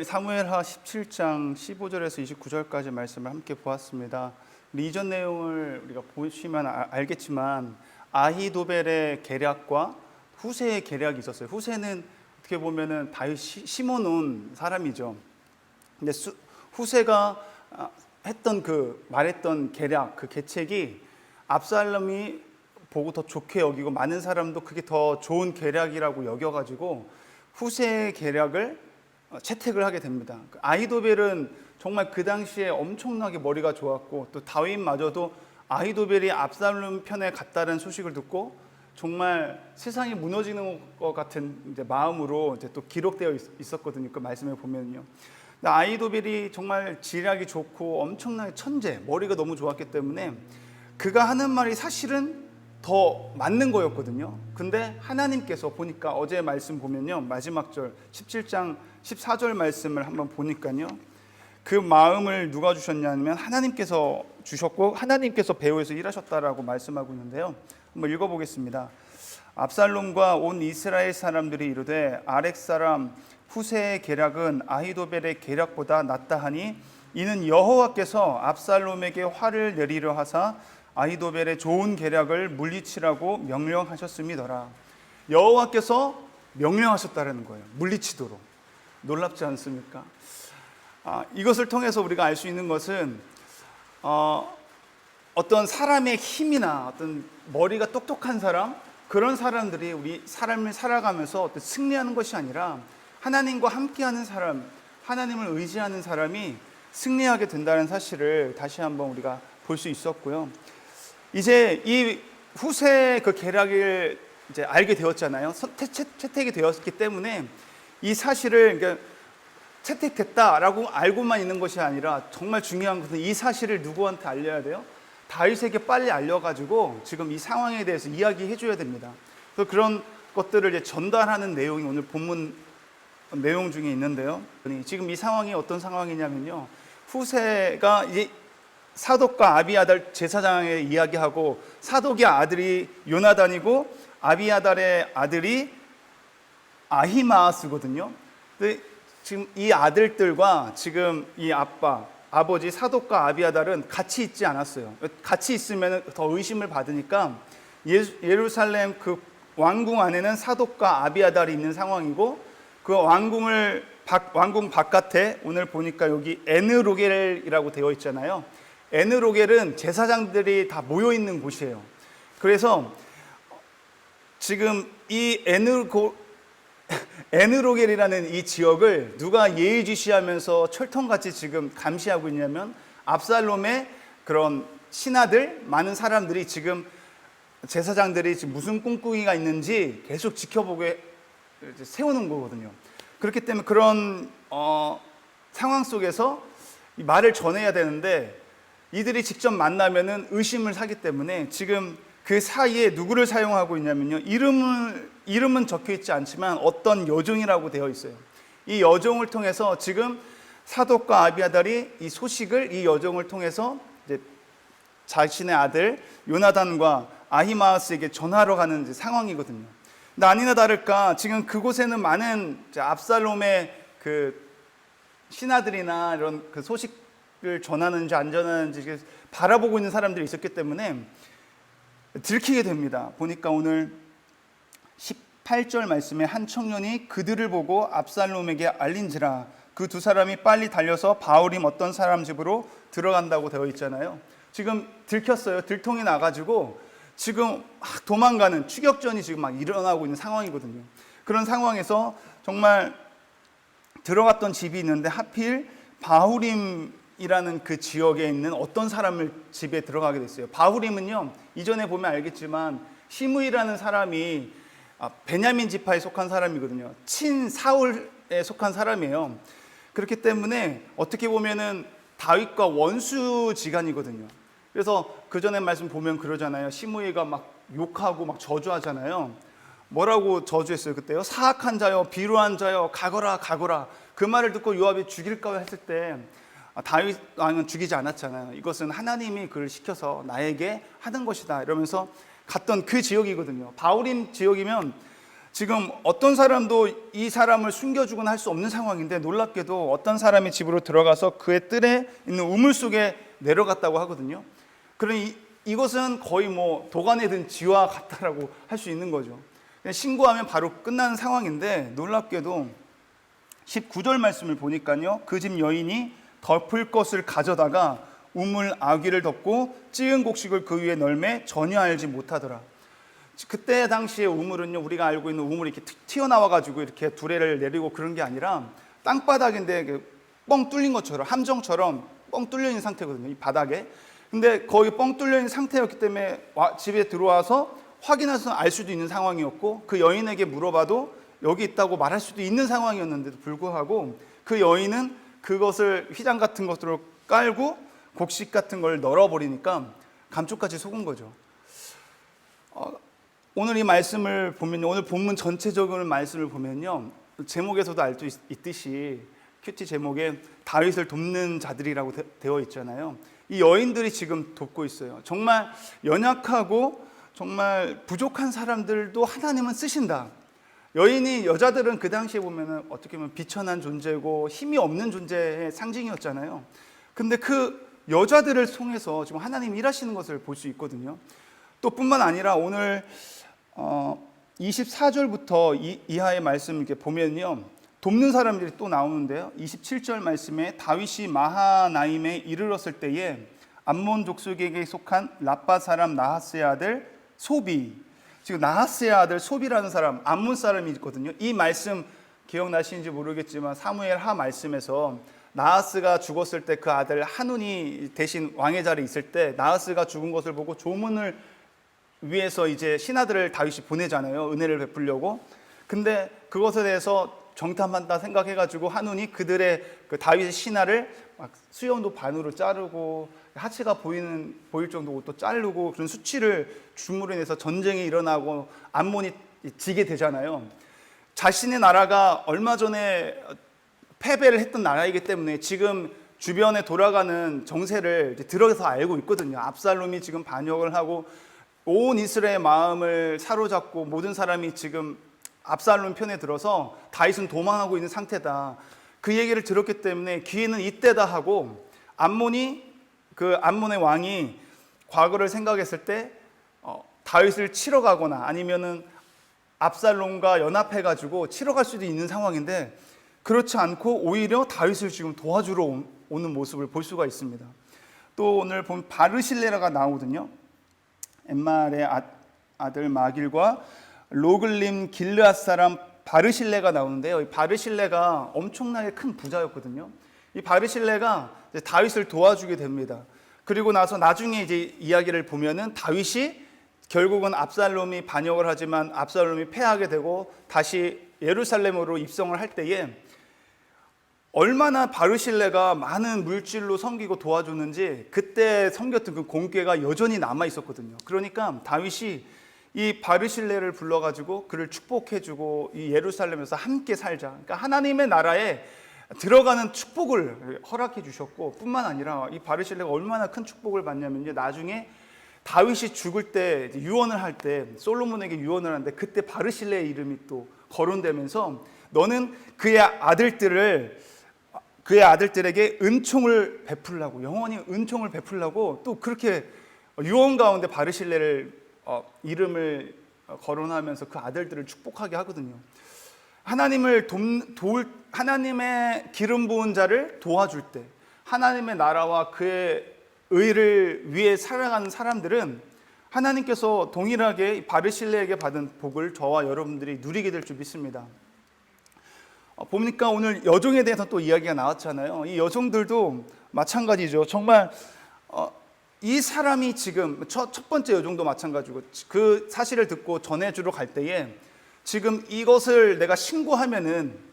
사무엘하 17장 15절에서 29절까지 말씀을 함께 보았습니다. 이전 내용을 우리가 보시면 알겠지만 아히도벨의 계략과 후세의 계략이 있었어요. 후세는 어떻게 보면은 다윗이 심어놓은 사람이죠. 근데 후세가 말했던 계략, 그 계책이 압살롬이 보고 더 좋게 여기고 많은 사람도 그게 더 좋은 계략이라고 여겨가지고 후세의 계략을 채택을 하게 됩니다. 아히도벨은 정말 그 당시에 엄청나게 머리가 좋았고 또 다윗마저도 아히도벨이 압살롬 편에 갔다는 소식을 듣고 정말 세상이 무너지는 것 같은 마음으로 이제 또 기록되어 있었거든요. 그 말씀에 보면요. 아히도벨이 정말 지략이 좋고 엄청나게 천재, 머리가 너무 좋았기 때문에 그가 하는 말이 사실은 더 맞는 거였거든요. 근데 하나님께서 보니까 어제 말씀 보면요, 마지막 절 17장 14절 말씀을 한번 보니까요, 그 마음을 누가 주셨냐면 하나님께서 주셨고 하나님께서 배후에서 일하셨다라고 말씀하고 있는데요. 한번 읽어보겠습니다. 압살롬과 온 이스라엘 사람들이 이르되 아렉 사람 후세의 계략은 아히도벨의 계략보다 낫다 하니 이는 여호와께서 압살롬에게 화를 내리려 하사 아히도벨의 좋은 계략을 물리치라고 명령하셨음이더라. 여호와께서 명령하셨다는 거예요. 물리치도록. 놀랍지 않습니까? 이것을 통해서 우리가 알 수 있는 것은 어떤 사람의 힘이나 어떤 머리가 똑똑한 사람, 그런 사람들이 우리 삶을 살아가면서 어떤 승리하는 것이 아니라 하나님과 함께하는 사람, 하나님을 의지하는 사람이 승리하게 된다는 사실을 다시 한번 우리가 볼 수 있었고요. 이제 이 후세 그 계략을 이제 알게 되었잖아요. 채택이 되었기 때문에 이 사실을 그러니까 채택됐다라고 알고만 있는 것이 아니라 정말 중요한 것은 이 사실을 누구한테 알려야 돼요? 다윗에게 빨리 알려가지고 지금 이 상황에 대해서 이야기해줘야 됩니다. 그래서 그런 것들을 이제 전달하는 내용이 오늘 본문 내용 중에 있는데요. 지금 이 상황이 어떤 상황이냐면요, 후세가 이제 사독과 아비아달 제사장에 이야기하고, 사독의 아들이 요나단이고 아비아달의 아들이 아히마아스거든요. 근데 지금 이 아들들과 지금 이 아버지 사독과 아비아달은 같이 있지 않았어요. 같이 있으면 더 의심을 받으니까 예루살렘 그 왕궁 안에는 사독과 아비아달이 있는 상황이고, 그 왕궁 바깥에 오늘 보니까 여기 에느로겔이라고 되어 있잖아요. 에느로겔은 제사장들이 다 모여 있는 곳이에요. 그래서 지금 이 에느로겔이라는 이 지역을 누가 예의주시하면서 철통같이 지금 감시하고 있냐면 압살롬의 그런 신하들, 많은 사람들이 지금 제사장들이 지금 무슨 꿍꿍이가 있는지 계속 지켜보게 세우는 거거든요. 그렇기 때문에 그런 상황 속에서 이 말을 전해야 되는데 이들이 직접 만나면은 의심을 사기 때문에 지금 그 사이에 누구를 사용하고 있냐면요, 이름은 적혀 있지 않지만 어떤 여종이라고 되어 있어요. 이 여종을 통해서 지금 사독과 아비아달이 이 소식을 이 여종을 통해서 이제 자신의 아들 요나단과 아히마아스에게 전하러 가는 이제 상황이거든요. 근데 아니나 다를까 지금 그곳에는 많은 압살롬의 그 신하들이나 이런 그 소식을 전하는지 안 전하는지 바라보고 있는 사람들이 있었기 때문에 들키게 됩니다. 보니까 오늘 18절 말씀에 한 청년이 그들을 보고 압살롬에게 알린지라 그 두 사람이 빨리 달려서 바울임 어떤 사람 집으로 들어간다고 되어 있잖아요. 지금 들켰어요. 들통이 나가지고 지금 도망가는 추격전이 지금 막 일어나고 있는 상황이거든요. 그런 상황에서 정말 들어갔던 집이 있는데 하필 바후림이라는 그 지역에 있는 어떤 사람을 집에 들어가게 됐어요. 바후림은요, 이전에 보면 알겠지만 시므이라는 사람이 베냐민 지파에 속한 사람이거든요. 친 사울에 속한 사람이에요. 그렇기 때문에 어떻게 보면은 다윗과 원수지간이거든요. 그래서 그 전에 말씀 보면 그러잖아요. 시므이가 막 욕하고 막 저주하잖아요. 뭐라고 저주했어요 그때요? 사악한 자여, 비루한 자여, 가거라 가거라. 그 말을 듣고 요압이 죽일까 했을 때 다윗 왕은 죽이지 않았잖아요. 이것은 하나님이 그를 시켜서 나에게 하는 것이다 이러면서 갔던 그 지역이거든요. 바후림 지역이면 지금 어떤 사람도 이 사람을 숨겨주거나 할 수 없는 상황인데, 놀랍게도 어떤 사람의 집으로 들어가서 그의 뜰에 있는 우물 속에 내려갔다고 하거든요. 그러니 이것은 거의 뭐 도관에 든 쥐와 같다라고 할 수 있는 거죠. 그냥 신고하면 바로 끝나는 상황인데, 놀랍게도 19절 말씀을 보니까요, 그 집 여인이 덮을 것을 가져다가 우물 아귀를 덮고 찌은 곡식을 그 위에 널매 전혀 알지 못하더라. 그때 당시에 우물은요, 우리가 알고 있는 우물이 이렇게 튀어나와 가지고 이렇게 두레를 내리고 그런 게 아니라 땅바닥인데 뻥 뚫린 것처럼, 함정처럼 뻥 뚫려 있는 상태거든요, 이 바닥에. 근데 거의 뻥 뚫려 있는 상태였기 때문에 집에 들어와서 확인해서 알 수도 있는 상황이었고, 그 여인에게 물어봐도 여기 있다고 말할 수도 있는 상황이었는데도 불구하고 그 여인은 그것을 휘장 같은 것으로 깔고 곡식 같은 걸 널어버리니까 감쪽같이 속은 거죠. 오늘 이 말씀을 보면, 오늘 본문 전체적인 말씀을 보면요, 제목에서도 알 수 있듯이 큐티 제목에 다윗을 돕는 자들이라고 되어 있잖아요. 이 여인들이 지금 돕고 있어요. 정말 연약하고 정말 부족한 사람들도 하나님은 쓰신다. 여자들은 그 당시에 보면은 어떻게 보면 비천한 존재고 힘이 없는 존재의 상징이었잖아요. 근데 그 여자들을 통해서 지금 하나님이 일하시는 것을 볼 수 있거든요. 또 뿐만 아니라 오늘 24절부터 이하의 말씀 이렇게 보면요, 돕는 사람들이 또 나오는데요. 27절 말씀에 다윗이 마하나임에 이르렀을 때에 암몬 족속에게 속한 라빠 사람 나하스의 아들 소비, 지금 나하스의 아들 소비라는 사람, 암몬 사람이 있거든요. 이 말씀 기억나시는지 모르겠지만 사무엘 하 말씀에서 나하스가 죽었을 때 그 아들 한운이 대신 왕의 자리에 있을 때 나하스가 죽은 것을 보고 조문을 위해서 이제 신하들을 다윗이 보내잖아요, 은혜를 베풀려고. 근데 그것에 대해서 정탐한다 생각해가지고 한운이 그들의 그 다윗의 신하를 막 수염도 반으로 자르고 하체가 보일 정도 옷도 자르고 그런 수치를 줌으로 인해서 전쟁이 일어나고 암몬이 지게 되잖아요. 자신의 나라가 얼마 전에 패배를 했던 나라이기 때문에 지금 주변에 돌아가는 정세를 들어서 알고 있거든요. 압살롬이 지금 반역을 하고 온 이스라엘의 마음을 사로잡고 모든 사람이 지금 압살롬 편에 들어서 다윗은 도망하고 있는 상태다. 그 얘기를 들었기 때문에 기회는 이때다 하고 암몬의 왕이 과거를 생각했을 때 다윗을 치러 가거나 아니면은 압살롬과 연합해가지고 치러 갈 수도 있는 상황인데, 그렇지 않고 오히려 다윗을 지금 도와주러 오는 모습을 볼 수가 있습니다. 또 오늘 보면 바르실레라가 나오거든요. 엠말의 아들 마길과 로글림 길르앗 사람 바르실레가 나오는데요. 이 바르실레가 엄청나게 큰 부자였거든요. 이 바르실레가 다윗을 도와주게 됩니다. 그리고 나서 나중에 이제 이야기를 보면은 다윗이 결국은 압살롬이 반역을 하지만 압살롬이 패하게 되고 다시 예루살렘으로 입성을 할 때에 얼마나 바르실레가 많은 물질로 섬기고 도와줬는지 그때 섬겼던 그 공궤가 여전히 남아 있었거든요. 그러니까 다윗이 이 바르실레를 불러가지고 그를 축복해주고 이 예루살렘에서 함께 살자. 그러니까 하나님의 나라에 들어가는 축복을 허락해 주셨고, 뿐만 아니라 이 바르실레가 얼마나 큰 축복을 받냐면요, 나중에 다윗이 죽을 때 유언을 할 때 솔로몬에게 유언을 하는데 그때 바르실레의 이름이 또 거론되면서 너는 그의 아들들에게 은총을 베풀라고, 영원히 은총을 베풀라고 또 그렇게 유언 가운데 바르실레를 이름을 거론하면서 그 아들들을 축복하게 하거든요. 하나님의 기름 부은 자를 도와줄 때, 하나님의 나라와 그의 의를 위해 살아가는 사람들은 하나님께서 동일하게 바르실레에게 받은 복을 저와 여러분들이 누리게 될 줄 믿습니다. 보니까 오늘 여종에 대해서 또 이야기가 나왔잖아요. 이 여종들도 마찬가지죠. 정말 이 사람이 지금 첫 번째 여종도 마찬가지고 그 사실을 듣고 전해주러 갈 때에 지금 이것을 내가 신고하면은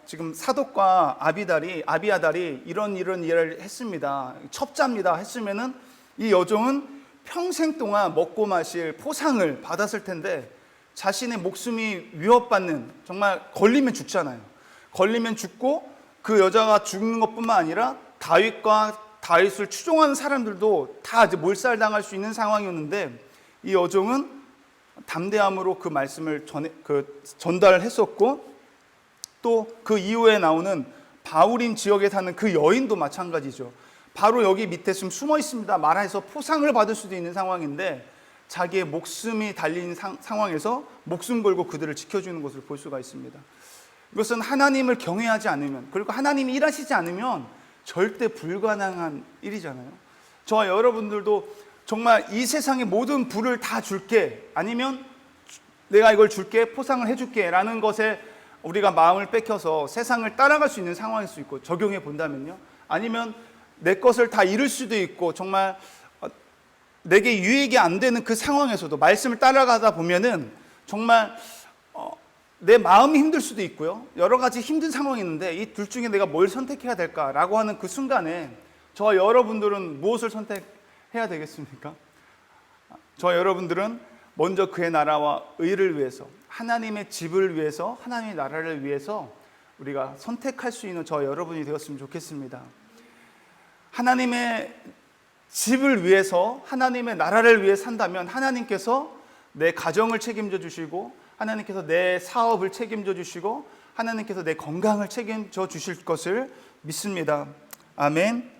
지금 사독과 아비아달이 이런 일을 했습니다, 첩자입니다 했으면은 이 여종은 평생 동안 먹고 마실 포상을 받았을 텐데 자신의 목숨이 위협받는, 정말 걸리면 죽잖아요. 걸리면 죽고 그 여자가 죽는 것뿐만 아니라 다윗을 추종하는 사람들도 다 이제 몰살당할 수 있는 상황이었는데 이 여종은 담대함으로 그 말씀을 전달을 했었고, 또 그 이후에 나오는 바울임 지역에 사는 그 여인도 마찬가지죠. 바로 여기 밑에 지금 숨어 있습니다 말해서 포상을 받을 수도 있는 상황인데, 자기의 목숨이 달린 상황에서 목숨 걸고 그들을 지켜주는 것을 볼 수가 있습니다. 이것은 하나님을 경외하지 않으면, 그리고 하나님이 일하시지 않으면 절대 불가능한 일이잖아요. 저와 여러분들도 정말 이 세상의 모든 부를 다 줄게, 아니면 내가 이걸 줄게, 포상을 해줄게 라는 것에 우리가 마음을 뺏겨서 세상을 따라갈 수 있는 상황일 수 있고, 적용해 본다면요, 아니면 내 것을 다 잃을 수도 있고, 정말 내게 유익이 안 되는 그 상황에서도 말씀을 따라가다 보면은 정말 내 마음이 힘들 수도 있고요, 여러 가지 힘든 상황이 있는데 이 둘 중에 내가 뭘 선택해야 될까라고 하는 그 순간에 저와 여러분들은 무엇을 선택해야 되겠습니까? 저와 여러분들은 먼저 그의 나라와 의를 위해서, 하나님의 집을 위해서, 하나님의 나라를 위해서 우리가 선택할 수 있는 저와 여러분이 되었으면 좋겠습니다. 하나님의 집을 위해서, 하나님의 나라를 위해 산다면 하나님께서 내 가정을 책임져 주시고, 하나님께서 내 사업을 책임져 주시고, 하나님께서 내 건강을 책임져 주실 것을 믿습니다. 아멘.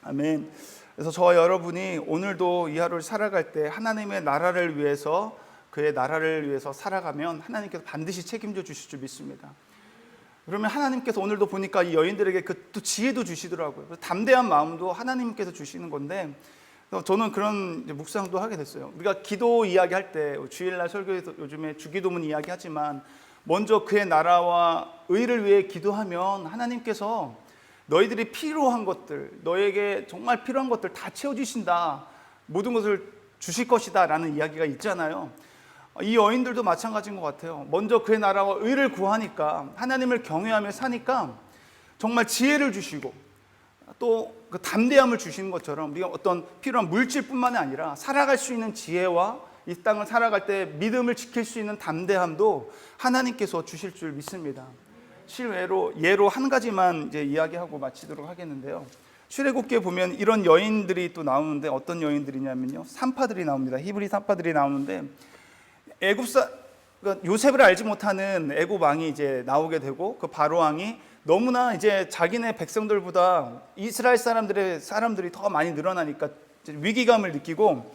아멘. 그래서 저와 여러분이 오늘도 이 하루를 살아갈 때 하나님의 나라를 위해서, 그의 나라를 위해서 살아가면 하나님께서 반드시 책임져 주실 줄 믿습니다. 그러면 하나님께서 오늘도 보니까 이 여인들에게 또 지혜도 주시더라고요. 담대한 마음도 하나님께서 주시는 건데, 저는 그런 묵상도 하게 됐어요. 우리가 기도 이야기할 때, 주일날 설교에서 요즘에 주기도문 이야기하지만, 먼저 그의 나라와 의를 위해 기도하면 하나님께서 너희들이 필요한 것들, 너에게 정말 필요한 것들 다 채워주신다, 모든 것을 주실 것이다 라는 이야기가 있잖아요. 이 여인들도 마찬가지인 것 같아요. 먼저 그의 나라와 의를 구하니까, 하나님을 경외하며 사니까 정말 지혜를 주시고, 또 그 담대함을 주시는 것처럼 우리가 어떤 필요한 물질뿐만이 아니라 살아갈 수 있는 지혜와 이 땅을 살아갈 때 믿음을 지킬 수 있는 담대함도 하나님께서 주실 줄 믿습니다. 예로 한 가지만 이제 이야기하고 마치도록 하겠는데요. 출애굽기에 보면 이런 여인들이 또 나오는데, 어떤 여인들이냐면요, 산파들이 나옵니다. 히브리 산파들이 나오는데, 그러니까 요셉을 알지 못하는 애굽 왕이 이제 나오게 되고, 그 바로 왕이 너무나 이제 자기네 백성들보다 이스라엘 사람들이 더 많이 늘어나니까 위기감을 느끼고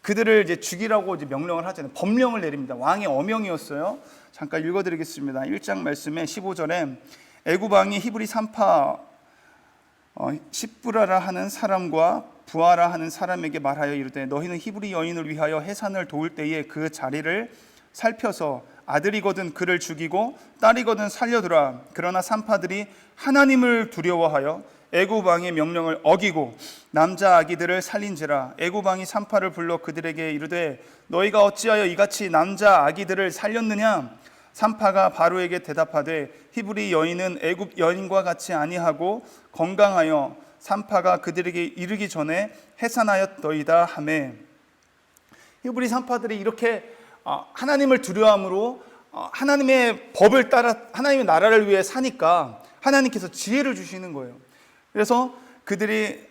그들을 이제 죽이라고 이제 명령을 하잖아요. 법령을 내립니다. 왕의 어명이었어요. 잠깐 읽어드리겠습니다. 1장 말씀에 15절에 애굽 왕이 히브리 산파 십부라라 하는 사람과 부하라 하는 사람에게 말하여 이르되, 너희는 히브리 여인을 위하여 해산을 도울 때에 그 자리를 살펴서 아들이거든 그를 죽이고 딸이거든 살려두라. 그러나 산파들이 하나님을 두려워하여 애굽 왕의 명령을 어기고 남자 아기들을 살린지라. 애굽 왕이 산파를 불러 그들에게 이르되, 너희가 어찌하여 이같이 남자 아기들을 살렸느냐? 산파가 바로에게 대답하되, 히브리 여인은 애굽 여인과 같이 아니하고 건강하여 산파가 그들에게 이르기 전에 해산하였더이다 하매. 히브리 산파들이 이렇게 하나님을 두려움으로 하나님의 법을 따라 하나님의 나라를 위해 사니까 하나님께서 지혜를 주시는 거예요. 그래서 그들이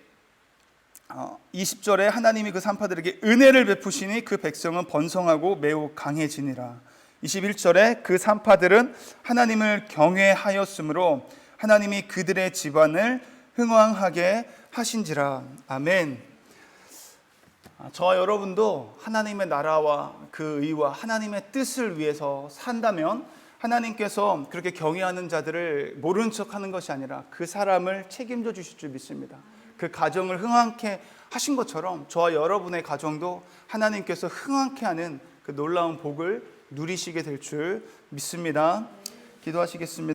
20절에 하나님이 그 산파들에게 은혜를 베푸시니 그 백성은 번성하고 매우 강해지니라. 21절에 그 산파들은 하나님을 경외하였으므로 하나님이 그들의 집안을 흥왕하게 하신지라. 아멘. 저와 여러분도 하나님의 나라와 그 의와 하나님의 뜻을 위해서 산다면 하나님께서 그렇게 경외하는 자들을 모른 척하는 것이 아니라 그 사람을 책임져 주실 줄 믿습니다. 그 가정을 흥왕케 하신 것처럼 저와 여러분의 가정도 하나님께서 흥왕케 하는 그 놀라운 복을 누리시게 될 줄 믿습니다. 기도하시겠습니다.